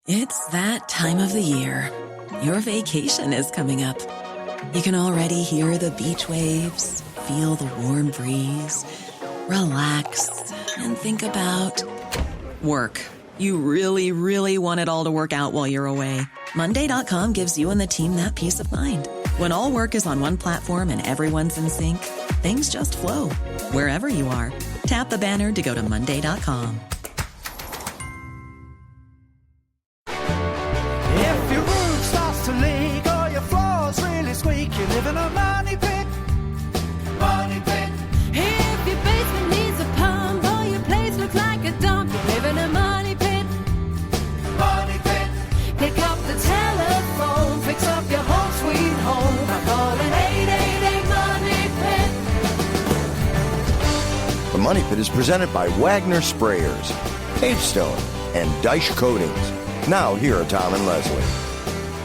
It's that time of the year. Your vacation is coming up. You can already hear the beach waves, feel the warm breeze, relax, and think about work. You really, really want it all to work out while you're away. Monday.com gives you and the team that peace of mind. When all work is on one platform and everyone's in sync, things just flow. Wherever you are, tap the banner to go to Monday.com. If your roof starts to leak or your floor's really squeak, you live in a money pit. Money pit. If your basement needs a pump or your place looks like a dump, you live in a money pit. Money pit. Pick up the telephone, fix up your home sweet home by calling 888 Money Pit. The Money Pit is presented by Wagner Sprayers, Pavestone, and Dyche Coatings. Now, here are Tom and Leslie.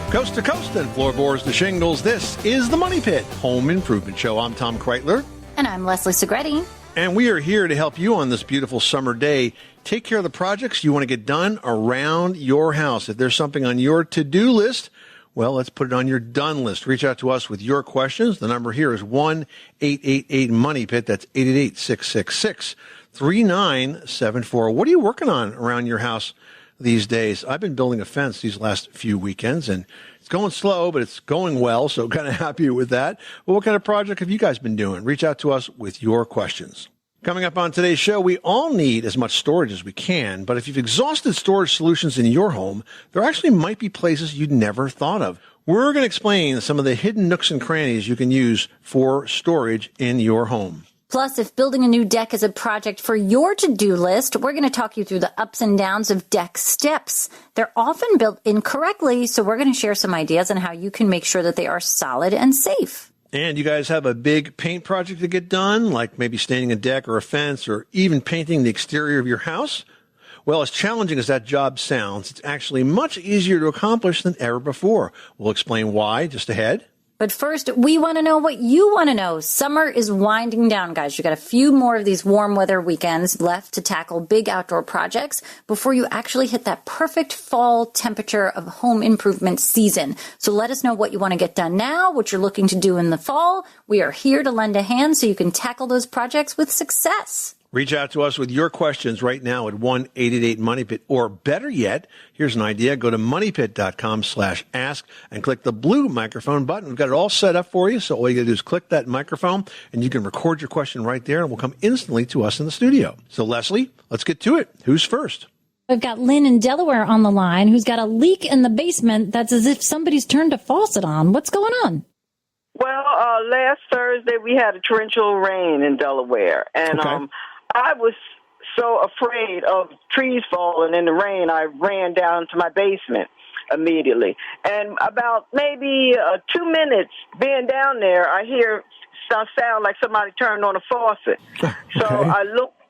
Coast to coast and floorboards to shingles, this is the Money Pit Home Improvement Show. I'm Tom Kreitler. And I'm Leslie Segretti. And we are here to help you on this beautiful summer day take care of the projects you want to get done around your house. If there's something on your to-do list, well, let's put it on your done list. Reach out to us with your questions. The number here is 1-888-MONEY-PIT. That's 888-666-3974. What are you working on around your house these days? I've been building a fence these last few weekends, and it's going slow, but it's going well, so kind of happy with that. Well, what kind of project have you guys been doing? Reach out to us with your questions. Coming up on today's show, we all need as much storage as we can, but if you've exhausted storage solutions in your home, there actually might be places you'd never thought of. We're going to explain some of the hidden nooks and crannies you can use for storage in your home. Plus, if building a new deck is a project for your to-do list, we're going to talk you through the ups and downs of deck steps. They're often built incorrectly, so we're going to share some ideas on how you can make sure that they are solid and safe. And you guys have a big paint project to get done, like maybe staining a deck or a fence or even painting the exterior of your house? Well, as challenging as that job sounds, it's actually much easier to accomplish than ever before. We'll explain why just ahead. But first, we want to know what you want to know. Summer is winding down, guys. You got a few more of these warm weather weekends left to tackle big outdoor projects before you actually hit that perfect fall temperature of home improvement season. So let us know what you want to get done now, what you're looking to do in the fall. We are here to lend a hand so you can tackle those projects with success. Reach out to us with your questions right now at 1-888-MONEYPIT. Or better yet, here's an idea. Go to moneypit.com/ask and click the blue microphone button. We've got it all set up for you. So all you got to do is click that microphone and you can record your question right there and it will come instantly to us in the studio. So Leslie, let's get to it. Who's first? We've got Lynn in Delaware on the line who's got a leak in the basement that's as if somebody's turned a faucet on. What's going on? Well, last Thursday we had a torrential rain in Delaware, and Okay. I was so afraid of trees falling in the rain, I ran down to my basement immediately. And about maybe 2 minutes being down there, I hear some sound like somebody turned on a faucet. Okay. So I looked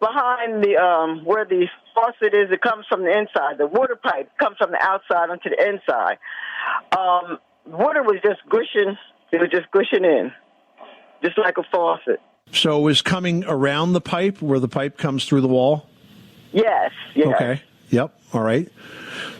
behind the where the faucet is. It comes from the inside. The water pipe comes from the outside onto the inside. Water was just gushing. It was just gushing in, just like a faucet. So it was coming around the pipe where the pipe comes through the wall? Yes. Okay. Yep. All right.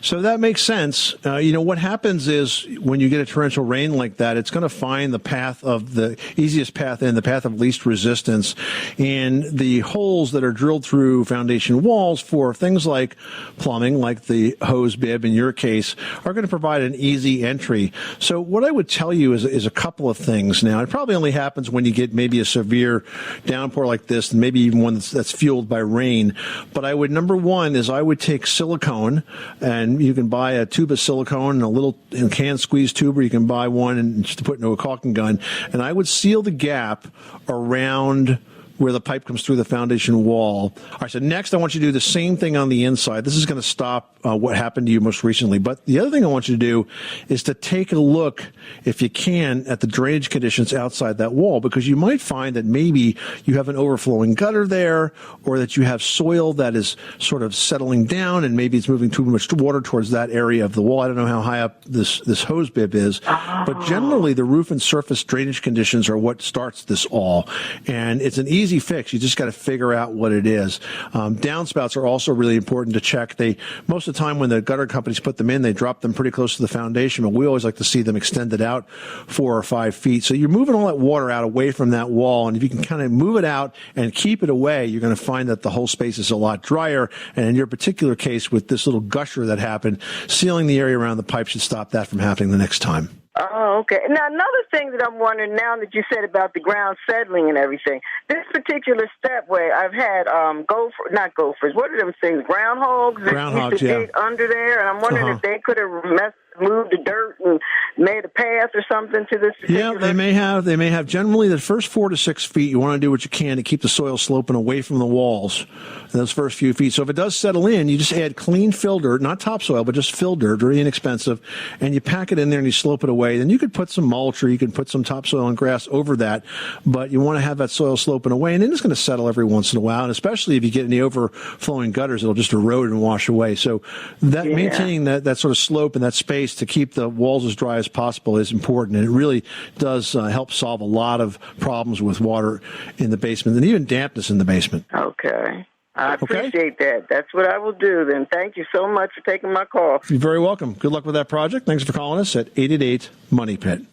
So that makes sense. What happens is when you get a torrential rain like that, it's going to find the path of the easiest path in, the path of least resistance. And the holes that are drilled through foundation walls for things like plumbing, like the hose bib in your case, are going to provide an easy entry. So what I would tell you is a couple of things. Now, it probably only happens when you get maybe a severe downpour like this, and maybe even one that's fueled by rain. But number one is I would take silicone, and you can buy a tube of silicone and a little can squeeze tube, or you can buy one and just put into a caulking gun. And I would seal the gap around where the pipe comes through the foundation wall. All right, so next I want you to do the same thing on the inside. This is going to stop what happened to you most recently. But the other thing I want you to do is to take a look, if you can, at the drainage conditions outside that wall, because you might find that maybe you have an overflowing gutter there, or that you have soil that is sort of settling down and maybe it's moving too much water towards that area of the wall. I don't know how high up this hose bib is, but generally the roof and surface drainage conditions are what starts this all. And it's an easy easy fix. You just got to figure out what it is. Downspouts are also really important to check. Most of the time when the gutter companies put them in, they drop them pretty close to the foundation, but we always like to see them extended out 4 or 5 feet. So you're moving all that water out away from that wall, and if you can kind of move it out and keep it away, you're going to find that the whole space is a lot drier. And in your particular case, with this little gusher that happened, sealing the area around the pipe should stop that from happening the next time. Oh, okay. Now, another thing that I'm wondering now that you said about the ground settling and everything, this particular stepway, I've had not gophers, what are them things, groundhogs that used to dig under there, and I'm wondering if they could have moved the dirt and made a path or something to this particular... Yeah, they may have. Generally, the first 4 to 6 feet, you want to do what you can to keep the soil sloping away from the walls in those first few feet. So if it does settle in, you just add clean fill dirt, not topsoil, but just fill dirt, very inexpensive, and you pack it in there and you slope it away. Then you could put some mulch or you could put some topsoil and grass over that, but you want to have that soil sloping away, and then it's going to settle every once in a while, and especially if you get any overflowing gutters, it'll just erode and wash away. So that maintaining that sort of slope and that space to keep the walls as dry as possible is important, and it really does help solve a lot of problems with water in the basement and even dampness in the basement. Okay. I appreciate that. That's what I will do then. Thank you so much for taking my call. You're very welcome. Good luck with that project. Thanks for calling us at 888-MONEY-PIT.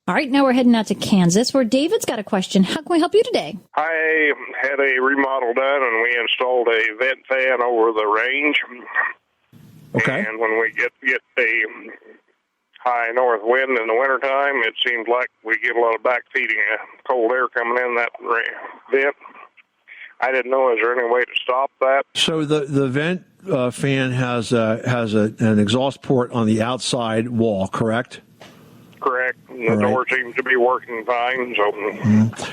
All right, now we're heading out to Kansas, where David's got a question. How can we help you today? I had a remodel done, and we installed a vent fan over the range. Okay. And when we get a high north wind in the wintertime, it seems like we get a lot of backfeeding cold air coming in that vent. I didn't know, is there any way to stop that? So the vent fan has an exhaust port on the outside wall, correct? Correct. The door seems to be working fine. So.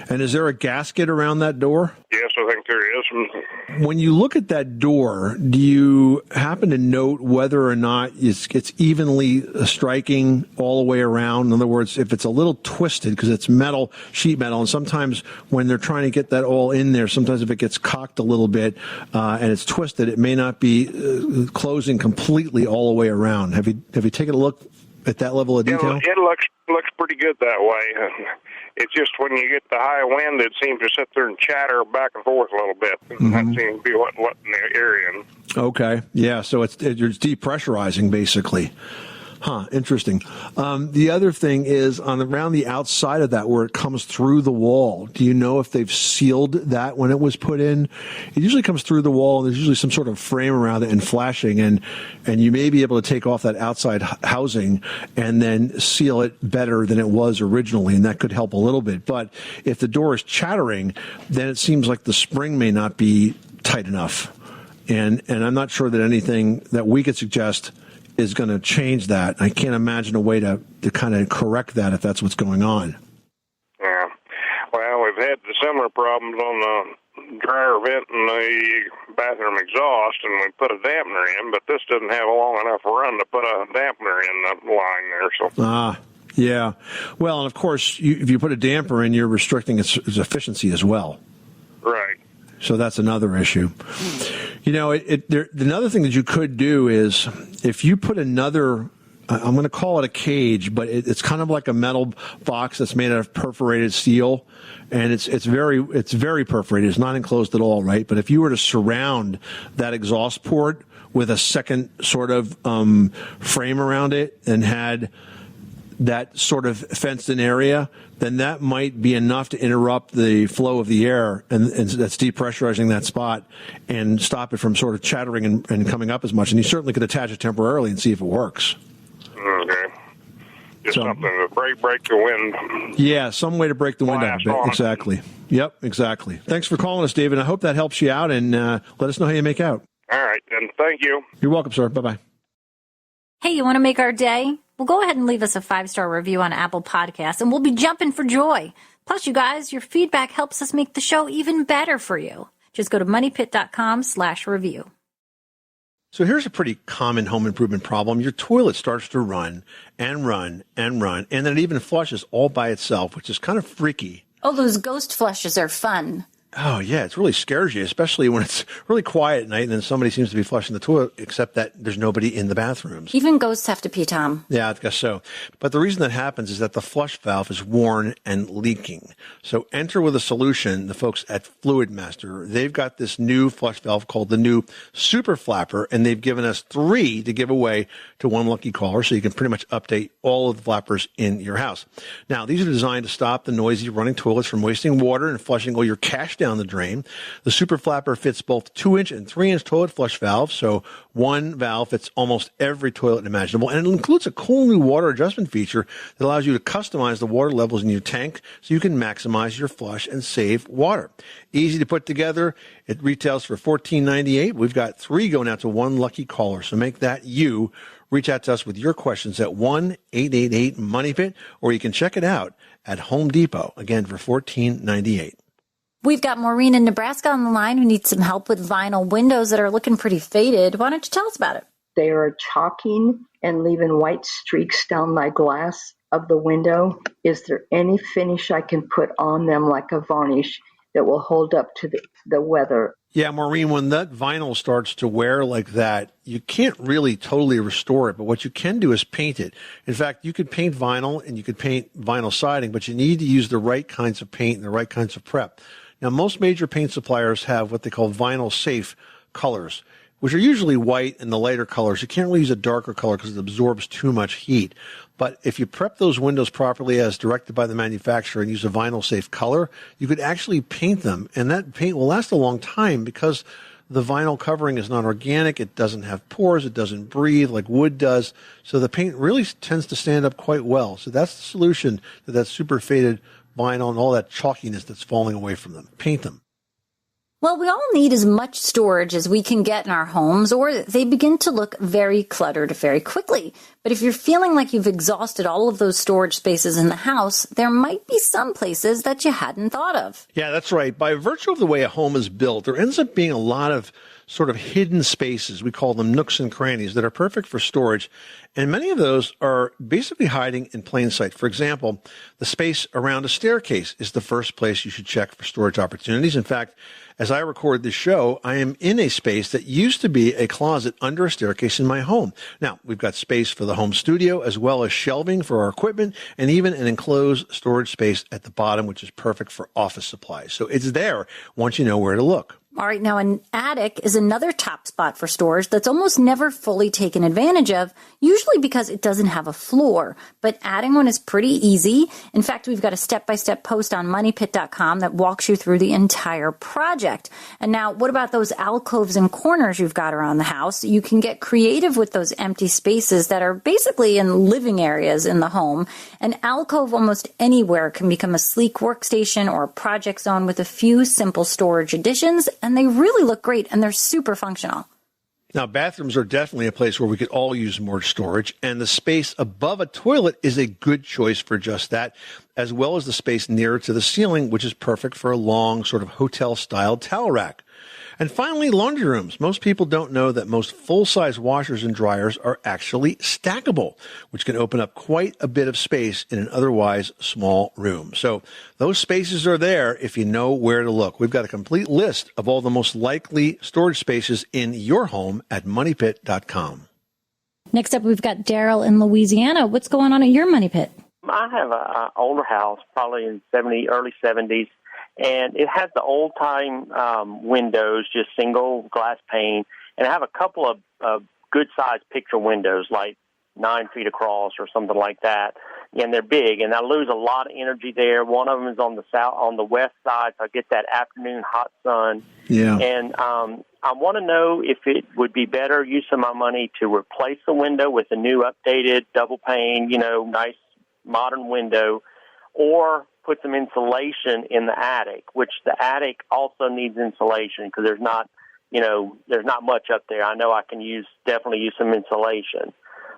And is there a gasket around that door? Yes, I think there is. When you look at that door, do you happen to note whether or not it's evenly striking all the way around? In other words, if it's a little twisted, because it's metal, sheet metal, and sometimes when they're trying to get that all in there, sometimes if it gets cocked a little bit and it's twisted, it may not be closing completely all the way around. Have you taken a look at that level of detail? It looks pretty good that way. It's just when you get the high wind, it seems to sit there and chatter back and forth a little bit. That seems to be what in the area. Okay, yeah, so it's depressurizing basically. Huh, interesting. The other thing is around the outside of that where it comes through the wall. Do you know if they've sealed that when it was put in? It usually comes through the wall, and there's usually some sort of frame around it and flashing, and you may be able to take off that outside housing and then seal it better than it was originally, and that could help a little bit. But if the door is chattering, then it seems like the spring may not be tight enough. And I'm not sure that anything that we could suggest is going to change that. I can't imagine a way to kind of correct that if that's what's going on. Yeah. Well, we've had the similar problems on the dryer vent and the bathroom exhaust, and we put a dampener in, but this doesn't have a long enough run to put a dampener in the line there. So. Yeah. Well, and of course, if you put a damper in, you're restricting its efficiency as well. Right. So that's another issue. You know, another thing that you could do is if you put another, I'm going to call it a cage, but it's kind of like a metal box that's made out of perforated steel, and it's very perforated. It's not enclosed at all, right? But if you were to surround that exhaust port with a second sort of frame around it and had that sort of fenced-in area, then that might be enough to interrupt the flow of the air, and that's depressurizing that spot and stop it from sort of chattering and coming up as much. And you certainly could attach it temporarily and see if it works. Okay. Just something to break the wind. Yeah, some way to break the wind out a bit. Exactly. Yep, exactly. Thanks for calling us, David. I hope that helps you out, and let us know how you make out. All right, and thank you. You're welcome, sir. Bye-bye. Hey, you want to make our day? Well, go ahead and leave us a 5-star review on Apple Podcasts, and we'll be jumping for joy. Plus, you guys, your feedback helps us make the show even better for you. Just go to moneypit.com/review. So here's a pretty common home improvement problem. Your toilet starts to run and run and run, and then it even flushes all by itself, which is kind of freaky. Oh, those ghost flushes are fun. Oh, yeah, it really scares you, especially when it's really quiet at night and then somebody seems to be flushing the toilet, except that there's nobody in the bathrooms. Even ghosts have to pee, Tom. Yeah, I guess so. But the reason that happens is that the flush valve is worn and leaking. So enter with a solution, the folks at Fluid Master. They've got this new flush valve called the new Super Flapper, and they've given us 3 to give away to one lucky caller, so you can pretty much update all of the flappers in your house. Now, these are designed to stop the noisy running toilets from wasting water and flushing all your cash down the drain. The Super Flapper fits both 2-inch and 3-inch toilet flush valves, so one valve fits almost every toilet imaginable, and it includes a cool new water adjustment feature that allows you to customize the water levels in your tank so you can maximize your flush and save water. Easy to put together. It retails for $14.98. We've got 3 going out to one lucky caller, so make that you. Reach out to us with your questions at 1-888-MONEYPIT, or you can check it out at Home Depot, again, for $14.98. We've got Maureen in Nebraska on the line who needs some help with vinyl windows that are looking pretty faded. Why don't you tell us about it? They are chalking and leaving white streaks down my glass of the window. Is there any finish I can put on them, like a varnish, that will hold up to the weather? Yeah, Maureen, when that vinyl starts to wear like that, you can't really totally restore it, but what you can do is paint it. In fact, you could paint vinyl and you could paint vinyl siding, but you need to use the right kinds of paint and the right kinds of prep. Now, most major paint suppliers have what they call vinyl safe colors, which are usually white and the lighter colors. You can't really use a darker color because it absorbs too much heat. But if you prep those windows properly as directed by the manufacturer and use a vinyl safe color, you could actually paint them, and that paint will last a long time because the vinyl covering is not organic. It doesn't have pores. It doesn't breathe like wood does. So the paint really tends to stand up quite well. So that's the solution to that super faded vinyl and all that chalkiness that's falling away from them. Paint them. Well, we all need as much storage as we can get in our homes, or they begin to look very cluttered very quickly. But if you're feeling like you've exhausted all of those storage spaces in the house, there might be some places that you hadn't thought of. Yeah, that's right. By virtue of the way a home is built, there ends up being a lot of sort of hidden spaces. We call them nooks and crannies that are perfect for storage. And many of those are basically hiding in plain sight. For example, the space around a staircase is the first place you should check for storage opportunities. In fact, as I record this show, I am in a space that used to be a closet under a staircase in my home. Now, we've got space for the home studio, as well as shelving for our equipment, and even an enclosed storage space at the bottom, which is perfect for office supplies. So it's there once you know where to look. All right, now an attic is another top spot for storage that's almost never fully taken advantage of, usually because it doesn't have a floor. But adding one is pretty easy. In fact, we've got a step-by-step post on moneypit.com that walks you through the entire project. And now, what about those alcoves and corners you've got around the house? You can get creative with those empty spaces that are basically in living areas in the home. An alcove almost anywhere can become a sleek workstation or a project zone with a few simple storage additions, and they really look great, and they're super functional. Now, bathrooms are definitely a place where we could all use more storage, and the space above a toilet is a good choice for just that, as well as the space nearer to the ceiling, which is perfect for a long sort of hotel-style towel rack. And finally, laundry rooms. Most people don't know that most full-size washers and dryers are actually stackable, which can open up quite a bit of space in an otherwise small room. So those spaces are there if you know where to look. We've got a complete list of all the most likely storage spaces in your home at moneypit.com. Next up, we've got Daryl in Louisiana. What's going on at your money pit? I have an older house, probably in early 70s. And it has the old-time windows, just single glass pane. And I have a couple of good-sized picture windows, like 9 feet across or something like that. And they're big, and I lose a lot of energy there. One of them is on the west side, so I get that afternoon hot sun. Yeah. And I want to know if it would be better use of my money to replace the window with a new, updated, double-pane, nice, modern window, or put some insulation in the attic, which the attic also needs insulation because there's not much up there. I know I can definitely use some insulation.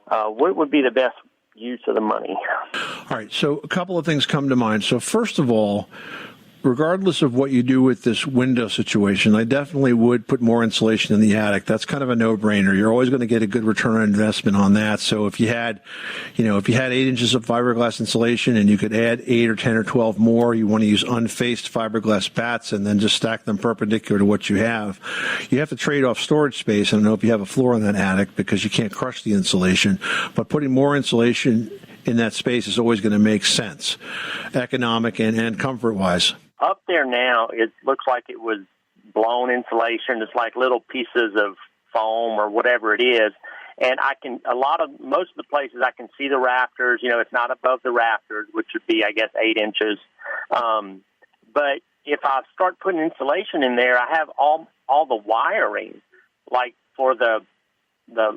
What would be the best use of the money? All right, so a couple of things come to mind. So first of all, regardless of what you do with this window situation, I definitely would put more insulation in the attic. That's kind of a no-brainer. You're always going to get a good return on investment on that. So if you had 8 inches of fiberglass insulation and you could add 8 or 10 or 12 more, you want to use unfaced fiberglass bats and then just stack them perpendicular to what you have. You have to trade off storage space. I don't know if you have a floor in that attic because you can't crush the insulation, but putting more insulation in that space is always going to make sense, economic and comfort-wise. Up there now, it looks like it was blown insulation. It's like little pieces of foam or whatever it is. And most of the places I can see the rafters. It's not above the rafters, which would be, I guess, 8 inches. But if I start putting insulation in there, I have all the wiring, like for the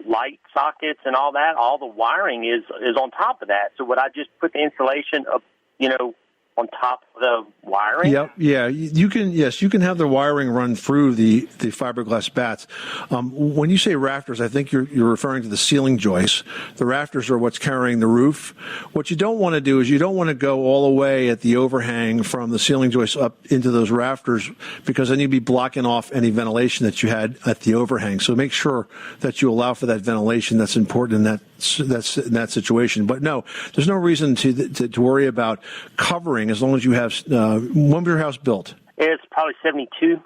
light sockets and all that. All the wiring is on top of that. So would I just put the insulation up, on top of the wiring? Yep. Yeah. You can have the wiring run through the fiberglass bats. When you say rafters, I think you're referring to the ceiling joists. The rafters are what's carrying the roof. What you don't want to do is you don't want to go all the way at the overhang from the ceiling joists up into those rafters, because then you'd be blocking off any ventilation that you had at the overhang. So make sure that you allow for that ventilation. That's important in that situation. But no, there's no reason to worry about covering as long as you have. When was your house built? It's probably 72.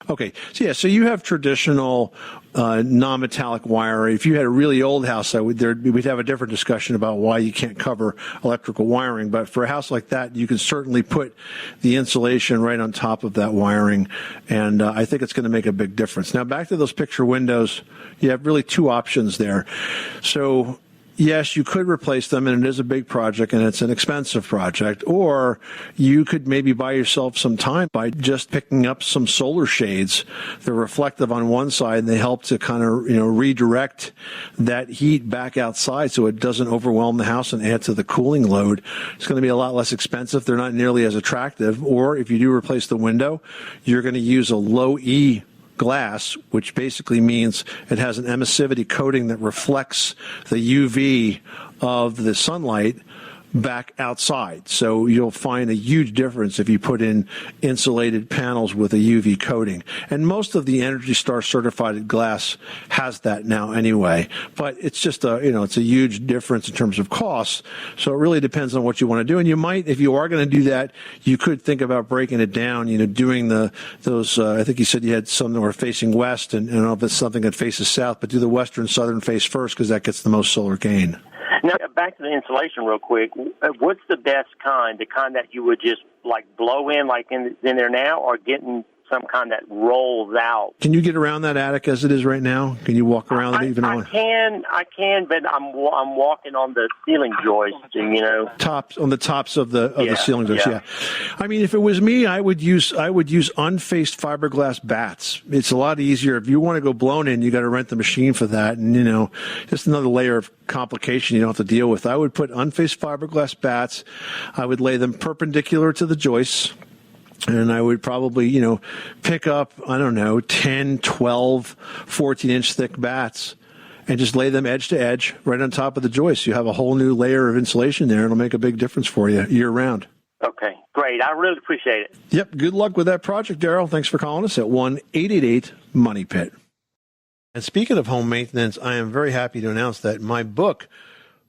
Okay, so you have traditional non-metallic wire. If you had a really old house, we'd have a different discussion about why you can't cover electrical wiring. But for a house like that, you can certainly put the insulation right on top of that wiring, and I think it's going to make a big difference. Now, back to those picture windows, you have really 2 options there. So yes, you could replace them, and it is a big project, and it's an expensive project. Or you could maybe buy yourself some time by just picking up some solar shades. They're reflective on one side, and they help to kind of redirect that heat back outside so it doesn't overwhelm the house and add to the cooling load. It's going to be a lot less expensive. They're not nearly as attractive. Or if you do replace the window, you're going to use a low E glass, which basically means it has an emissivity coating that reflects the UV of the sunlight back outside. So you'll find a huge difference if you put in insulated panels with a UV coating. And most of the Energy Star certified glass has that now anyway. But it's just it's a huge difference in terms of costs. So it really depends on what you want to do. And you might, if you are going to do that, you could think about breaking it down, doing those, I think you said you had some that were facing west, and I don't know if it's something that faces south, but do the western southern face first, because that gets the most solar gain. Now, back to the insulation real quick. What's the best kind? The kind that you would just blow in in there now, or getting some kind that rolls out? Can you get around that attic as it is right now? Can you walk around it even? I can, but I'm walking on the ceiling joist, on the tops of the ceiling joist. Yeah. I mean, if it was me, I would use unfaced fiberglass bats. It's a lot easier. If you want to go blown in, you got to rent the machine for that, and just another layer of complication you don't have to deal with. I would put unfaced fiberglass bats. I would lay them perpendicular to the joists. And I would probably, pick up, 10, 12, 14-inch thick bats and just lay them edge to edge right on top of the joist. You have a whole new layer of insulation there. It'll make a big difference for you year round. Okay, great. I really appreciate it. Yep. Good luck with that project, Daryl. Thanks for calling us at 1-888-MONEY-PIT. And speaking of home maintenance, I am very happy to announce that my book,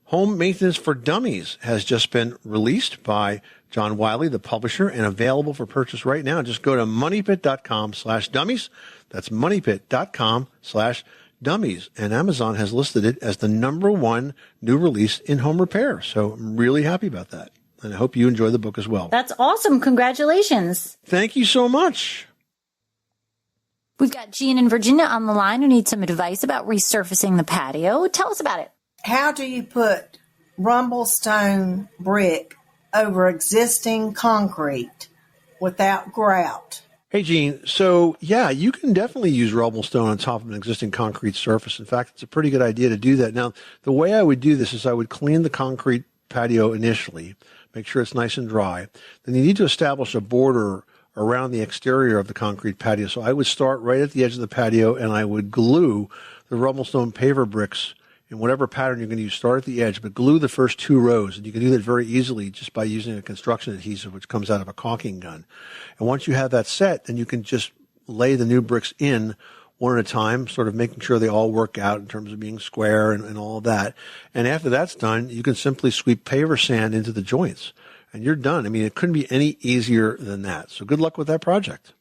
Home Maintenance for Dummies, has just been released by John Wiley, the publisher, and available for purchase right now. Just go to moneypit.com/dummies. That's moneypit.com/dummies. And Amazon has listed it as the #1 new release in home repair. So I'm really happy about that. And I hope you enjoy the book as well. That's awesome. Congratulations. Thank you so much. We've got Jean in Virginia on the line who needs some advice about resurfacing the patio. Tell us about it. How do you put rumble stone brick over existing concrete without grout? Hey, Gene. So, yeah, you can definitely use rumble stone on top of an existing concrete surface. In fact, it's a pretty good idea to do that. Now, the way I would do this is I would clean the concrete patio initially, make sure it's nice and dry. Then you need to establish a border around the exterior of the concrete patio. So I would start right at the edge of the patio, and I would glue the rumble stone paver bricks in whatever pattern you're going to use. Start at the edge, but glue the first 2 rows. And you can do that very easily just by using a construction adhesive, which comes out of a caulking gun. And once you have that set, then you can just lay the new bricks in one at a time, sort of making sure they all work out in terms of being square and all of that. And after that's done, you can simply sweep paver sand into the joints, and you're done. I mean, it couldn't be any easier than that. So good luck with that project.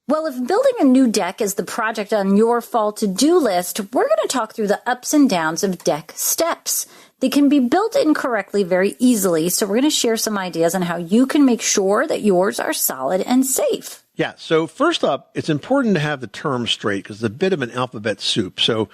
Well, if building a new deck is the project on your fall to-do list, we're going to talk through the ups and downs of deck steps. They can be built incorrectly very easily, so we're going to share some ideas on how you can make sure that yours are solid and safe. Yeah, so first up, it's important to have the terms straight because it's a bit of an alphabet soup. So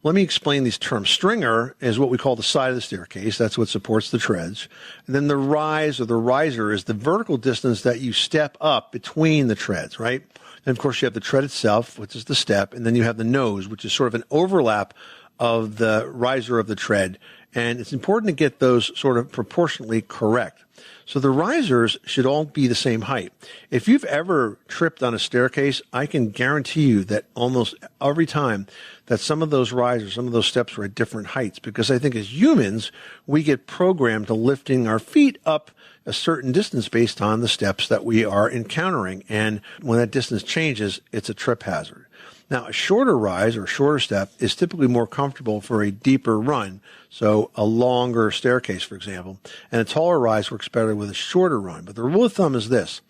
let me explain these terms. Stringer is what we call the side of the staircase. That's what supports the treads. And then the rise or the riser is the vertical distance that you step up between the treads, right? And of course, you have the tread itself, which is the step, and then you have the nose, which is sort of an overlap of the riser of the tread. And it's important to get those sort of proportionately correct. So the risers should all be the same height. If you've ever tripped on a staircase, I can guarantee you that almost every time that some of those risers, some of those steps were at different heights, because I think as humans, we get programmed to lifting our feet up a certain distance based on the steps that we are encountering. And when that distance changes, it's a trip hazard. Now, a shorter rise or shorter step is typically more comfortable for a deeper run, so a longer staircase, for example, and a taller rise works better with a shorter run. But the rule of thumb is this.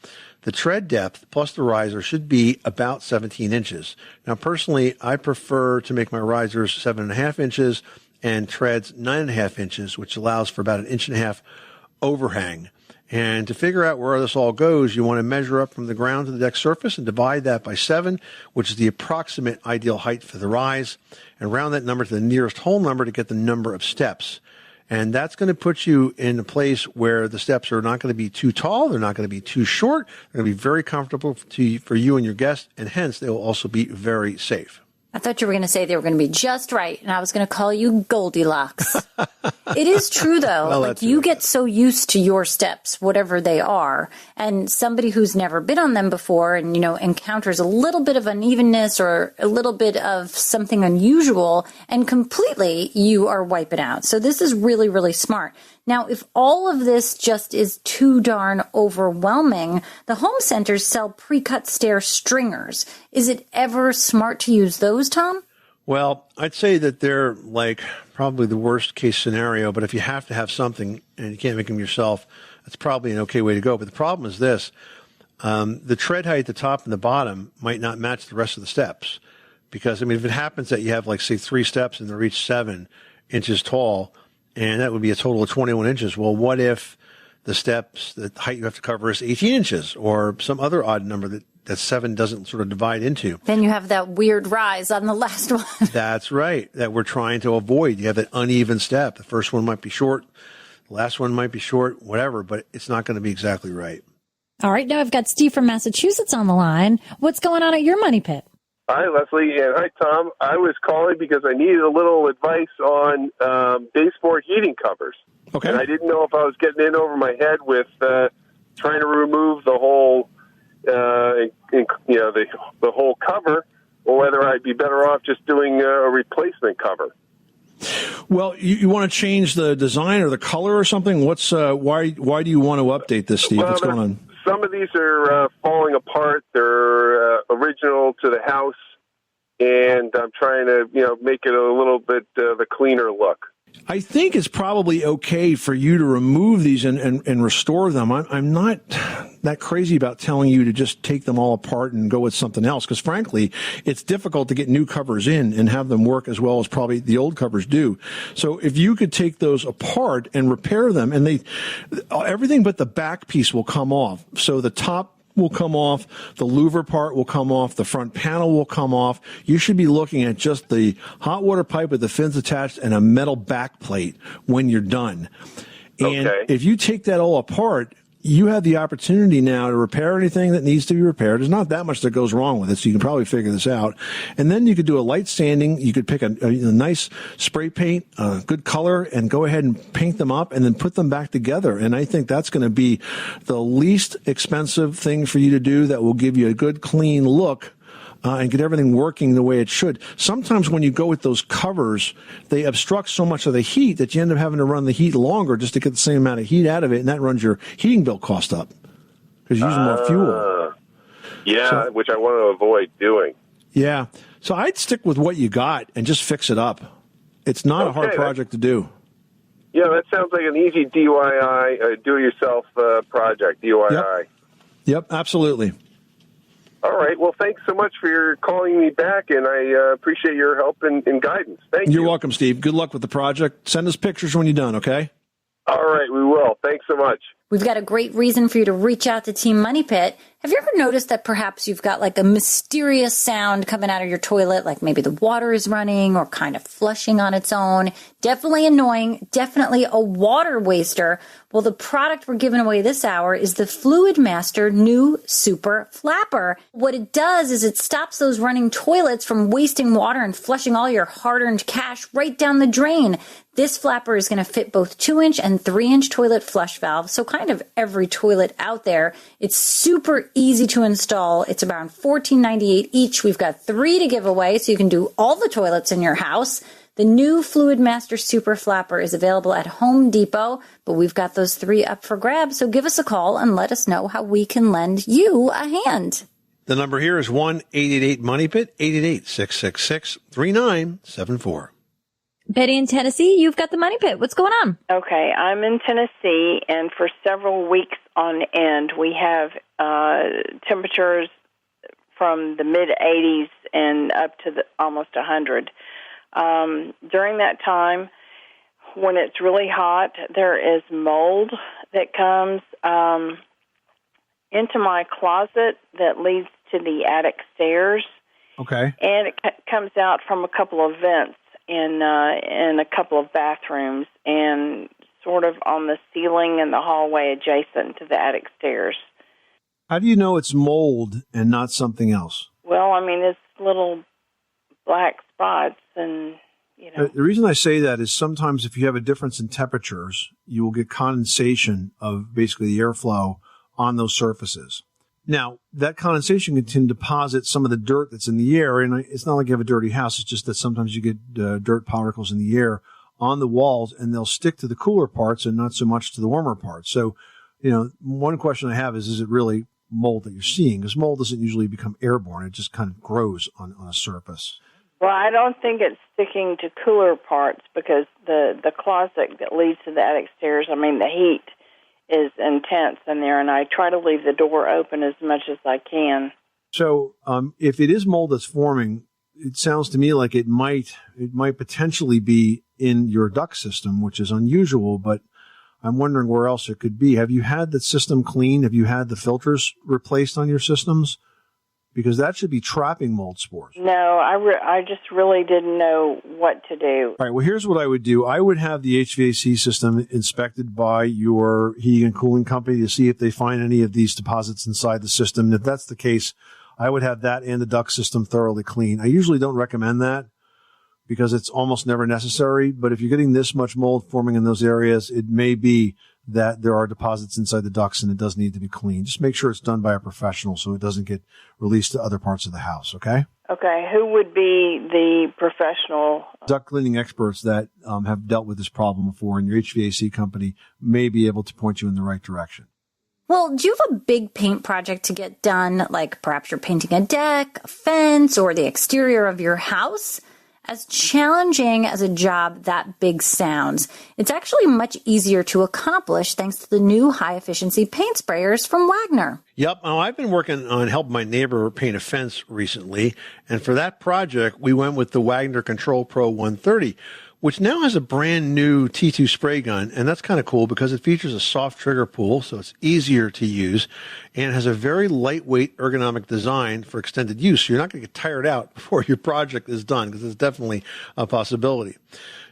The tread depth plus the riser should be about 17 inches. Now, personally, I prefer to make my risers 7.5 inches and treads 9.5 inches, which allows for about 1.5 inches overhang. And to figure out where this all goes, you want to measure up from the ground to the deck surface and divide that by 7, which is the approximate ideal height for the rise, and round that number to the nearest whole number to get the number of steps. And that's going to put you in a place where the steps are not going to be too tall, they're not going to be too short, they're going to be very comfortable for you and your guests, and hence they will also be very safe. I thought you were going to say they were going to be just right, and I was going to call you Goldilocks. It is true, though. Well, like you get so used to your steps, whatever they are, and somebody who's never been on them before and, encounters a little bit of unevenness or a little bit of something unusual, and completely you are wiping out. So this is really, really smart. Now, if all of this just is too darn overwhelming, the home centers sell pre-cut stair stringers. Is it ever smart to use those, Tom? Well, I'd say that they're like probably the worst case scenario, but if you have to have something and you can't make them yourself, that's probably an okay way to go. But the problem is this. The tread height at the top and the bottom might not match the rest of the steps because, if it happens that you have say 3 steps and they're each 7 inches tall, and that would be a total of 21 inches. Well, what if the steps, the height you have to cover is 18 inches or some other odd number that 7 doesn't sort of divide into? Then you have that weird rise on the last one. That's right, that we're trying to avoid. You have that uneven step. The first one might be short, the last one might be short, whatever, but it's not going to be exactly right. All right, now I've got Steve from Massachusetts on the line. What's going on at your money pit? Hi, Leslie, and hi, Tom. I was calling because I needed a little advice on baseboard heating covers. Okay. And I didn't know if I was getting in over my head with trying to remove the whole, the whole cover, or whether I'd be better off just doing a replacement cover. Well, you want to change the design or the color or something? What's why do you want to update this, Steve? What's going on? Some of these are falling apart. They're original to the house, and I'm trying to, make it a little bit of a cleaner look. I think it's probably okay for you to remove these and restore them. I'm not that crazy about telling you to just take them all apart and go with something else, because frankly, it's difficult to get new covers in and have them work as well as probably the old covers do. So if you could take those apart and repair them, and everything but the back piece will come off. So the top will come off, the louver part will come off, the front panel will come off. You should be looking at just the hot water pipe with the fins attached and a metal back plate when you're done. And if you take that all apart, you have the opportunity now to repair anything that needs to be repaired. There's not that much that goes wrong with it, so you can probably figure this out. And then you could do a light sanding. You could pick a nice spray paint, good color, and go ahead and paint them up and then put them back together. And I think that's going to be the least expensive thing for you to do that will give you a good, clean look and get everything working the way it should. Sometimes when you go with those covers, they obstruct so much of the heat that you end up having to run the heat longer just to get the same amount of heat out of it, and that runs your heating bill cost up because you're using more fuel. Yeah, which I want to avoid doing. Yeah. So I'd stick with what you got and just fix it up. It's not a hard project to do. Yeah, that sounds like an easy DIY, do-it-yourself project, DIY. Yep, absolutely. All right. Well, thanks so much for your calling me back, and I appreciate your help and guidance. Thank you. You're welcome, Steve. Good luck with the project. Send us pictures when you're done, okay? All right, we will. Thanks so much. We've got a great reason for you to reach out to Team Money Pit. Have you ever noticed that perhaps you've got like a mysterious sound coming out of your toilet, like maybe the water is running or kind of flushing on its own? Definitely annoying, definitely a water waster. Well, the product we're giving away this hour is the Fluid Master new Super Flapper. What it does is it stops those running toilets from wasting water and flushing all your hard-earned cash right down the drain. This flapper is going to fit both 2-inch and 3-inch toilet flush valves, so kind of every toilet out there. It's super easy to install. It's around $14.98 each. We've got 3 to give away, so you can do all the toilets in your house. The new Fluid Master Super Flapper is available at Home Depot, but we've got those 3 up for grabs, so give us a call and let us know how we can lend you a hand. The number here is 1-888-MONEYPIT, 888-666-3974. Betty in Tennessee, you've got the Money Pit. What's going on? Okay, I'm in Tennessee, and for several weeks on end, we have temperatures from the mid-80s and up to almost 100. During that time, when it's really hot, there is mold that comes into my closet that leads to the attic stairs. Okay. And it comes out from a couple of vents in a couple of bathrooms and sort of on the ceiling and the hallway adjacent to the attic stairs. How do you know it's mold and not something else? Well, I mean, it's little black spots and, you know. The reason I say that is sometimes if you have a difference in temperatures, you will get condensation of basically the airflow on those surfaces. Now, that condensation can deposit some of the dirt that's in the air, and it's not like you have a dirty house. It's just that sometimes you get dirt particles in the air on the walls, and they'll stick to the cooler parts and not so much to the warmer parts. So, you know, one question I have is it really mold that you're seeing? Because mold doesn't usually become airborne. It just kind of grows on a surface. Well, I don't think it's sticking to cooler parts because the closet that leads to the attic stairs, I mean, the heat is intense in there, and I try to leave the door open as much as I can. So if it is mold that's forming, it sounds to me like it might potentially be in your duct system, which is unusual, but I'm wondering where else it could be. Have you had the system cleaned? Have you had the filters replaced on your systems? Because that should be trapping mold spores. No, I just really didn't know what to do. All right, well, here's what I would do. I would have the HVAC system inspected by your heating and cooling company to see if they find any of these deposits inside the system. And if that's the case, I would have that and the duct system thoroughly cleaned. I usually don't recommend that because it's almost never necessary. But if you're getting this much mold forming in those areas, it may be that there are deposits inside the ducts and it does need to be cleaned. Just make sure it's done by a professional so it doesn't get released to other parts of the house, okay? Okay, who would be the professional? Duct cleaning experts that have dealt with this problem before, and your HVAC company may be able to point you in the right direction. Well, do you have a big paint project to get done, like perhaps you're painting a deck, a fence, or the exterior of your house? As challenging as a job that big sounds, it's actually much easier to accomplish thanks to the new high-efficiency paint sprayers from Wagner. Yep. I've been working on helping my neighbor paint a fence recently, and for that project, we went with the Wagner Control Pro 130, which now has a brand new T2 spray gun, and that's kind of cool because it features a soft trigger pull, so it's easier to use, and has a very lightweight ergonomic design for extended use. So you're not going to get tired out before your project is done, because it's definitely a possibility.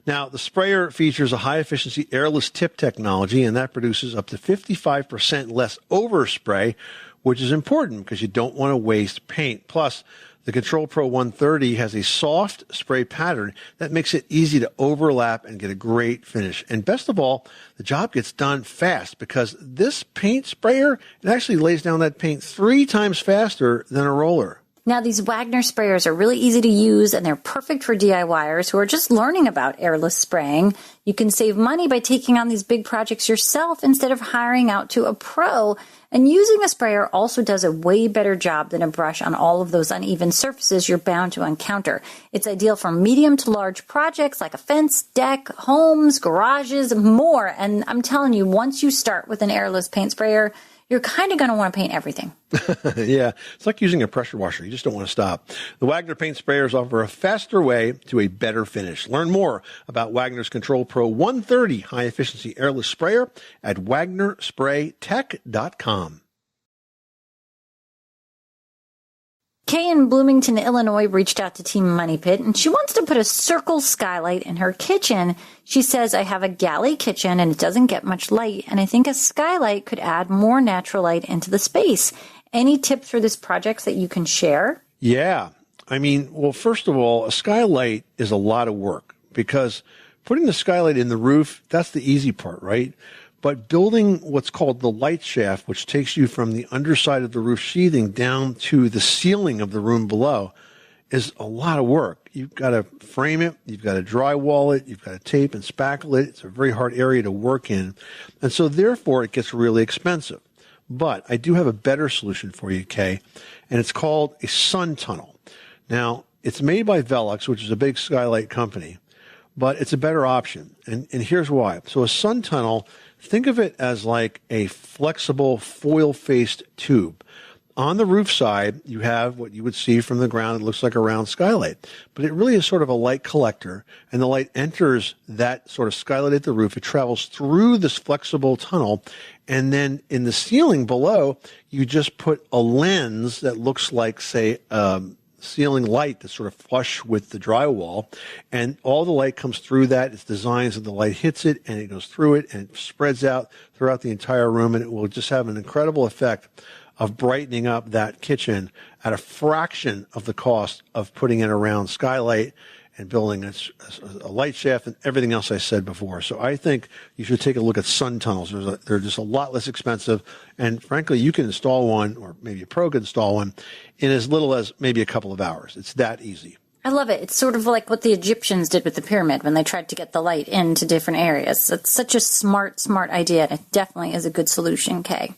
Now, the sprayer features a high-efficiency airless tip technology, and that produces up to 55% less overspray, which is important because you don't want to waste paint. Plus, the Control Pro 130 has a soft spray pattern that makes it easy to overlap and get a great finish. And best of all, the job gets done fast because this paint sprayer, it actually lays down that paint 3 times faster than a roller. Now, these Wagner sprayers are really easy to use, and they're perfect for DIYers who are just learning about airless spraying. You can save money by taking on these big projects yourself instead of hiring out to a pro. And using a sprayer also does a way better job than a brush on all of those uneven surfaces you're bound to encounter. It's ideal for medium to large projects like a fence, deck, homes, garages, more. And I'm telling you, once you start with an airless paint sprayer, you're kind of going to want to paint everything. Yeah, it's like using a pressure washer. You just don't want to stop. The Wagner paint sprayers offer a faster way to a better finish. Learn more about Wagner's Control Pro 130 high-efficiency airless sprayer at wagnerspraytech.com. Kay in Bloomington, Illinois reached out to Team Money Pit, and she wants to put a circle skylight in her kitchen. She says, I have a galley kitchen and it doesn't get much light, and I think a skylight could add more natural light into the space. Any tips for this project that you can share? Yeah. I mean, well, first of all, a skylight is a lot of work because putting the skylight in the roof, that's the easy part, right? But building what's called the light shaft, which takes you from the underside of the roof sheathing down to the ceiling of the room below, is a lot of work. You've got to frame it, you've got to drywall it, you've got to tape and spackle it. It's a very hard area to work in. And so therefore it gets really expensive. But I do have a better solution for you, Kay, and it's called a sun tunnel. Now, it's made by Velux, which is a big skylight company, but it's a better option. And here's why. So a sun tunnel, think of it as like a flexible foil-faced tube. On the roof side, you have what you would see from the ground. It looks like a round skylight, but it really is sort of a light collector, and the light enters that sort of skylight at the roof. It travels through this flexible tunnel, and then in the ceiling below, you just put a lens that looks like, say, ceiling light that's sort of flush with the drywall, and all the light comes through that. It's designed so the light hits it and it goes through it and it spreads out throughout the entire room, and it will just have an incredible effect of brightening up that kitchen at a fraction of the cost of putting in a round skylight and building a light shaft and everything else I said before. So I think you should take a look at sun tunnels. They're just a lot less expensive. And frankly, you can install one, or maybe a pro can install one, in as little as maybe a couple of hours. It's that easy. I love it. It's sort of like what the Egyptians did with the pyramid when they tried to get the light into different areas. It's such a smart idea, and it definitely is a good solution, Kay.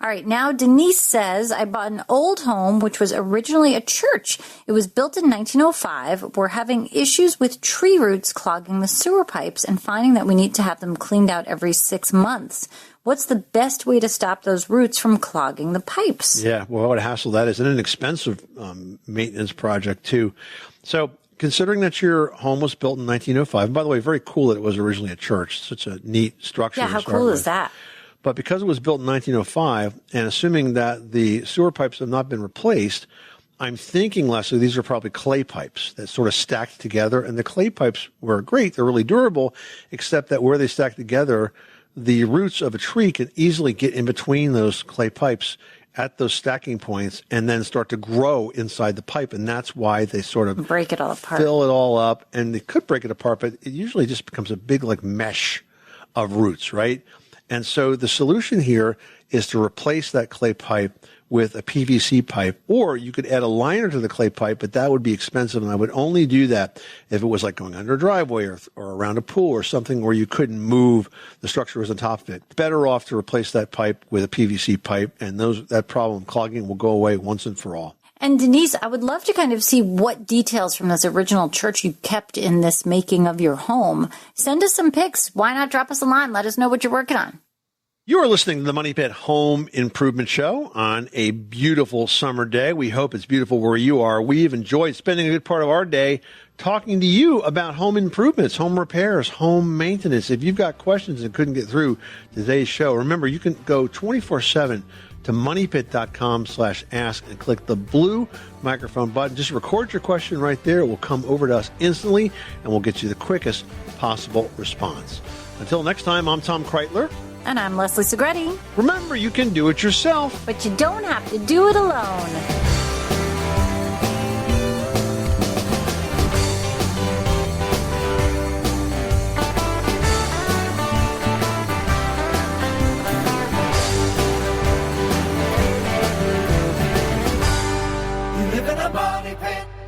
All right, now Denise says, I bought an old home, which was originally a church. It was built in 1905. We're having issues with tree roots clogging the sewer pipes and finding that we need to have them cleaned out every 6 months. What's the best way to stop those roots from clogging the pipes? Yeah, well, what a hassle that is, and an expensive maintenance project, too. So considering that your home was built in 1905, and by the way, very cool that it was originally a church, such a neat structure. Yeah, how cool is that? But because it was built in 1905, and assuming that the sewer pipes have not been replaced, I'm thinking, Leslie, these are probably clay pipes that sort of stacked together. And the clay pipes were great. They're really durable, except that where they stack together, the roots of a tree can easily get in between those clay pipes at those stacking points and then start to grow inside the pipe. And that's why they sort of break it all apart, fill it all up. And they could break it apart, but it usually just becomes a big like mesh of roots, right? And so the solution here is to replace that clay pipe with a PVC pipe, or you could add a liner to the clay pipe, but that would be expensive, and I would only do that if it was like going under a driveway or around a pool or something where you couldn't move, the structure was on top of it. Better off to replace that pipe with a PVC pipe, and that problem clogging will go away once and for all. And Denise, I would love to kind of see what details from this original church you kept in this making of your home. Send us some pics. Why not drop us a line? Let us know what you're working on. You are listening to the Money Pit Home Improvement Show on a beautiful summer day. We hope it's beautiful where you are. We've enjoyed spending a good part of our day talking to you about home improvements, home repairs, home maintenance. If you've got questions and couldn't get through today's show, remember you can go 24/7 to moneypit.com/ask and click the blue microphone button. Just record your question right there. It will come over to us instantly, and we'll get you the quickest possible response. Until next time, I'm Tom Kreitler. And I'm Leslie Segretti. Remember, you can do it yourself, but you don't have to do it alone. You live in a Money Pit.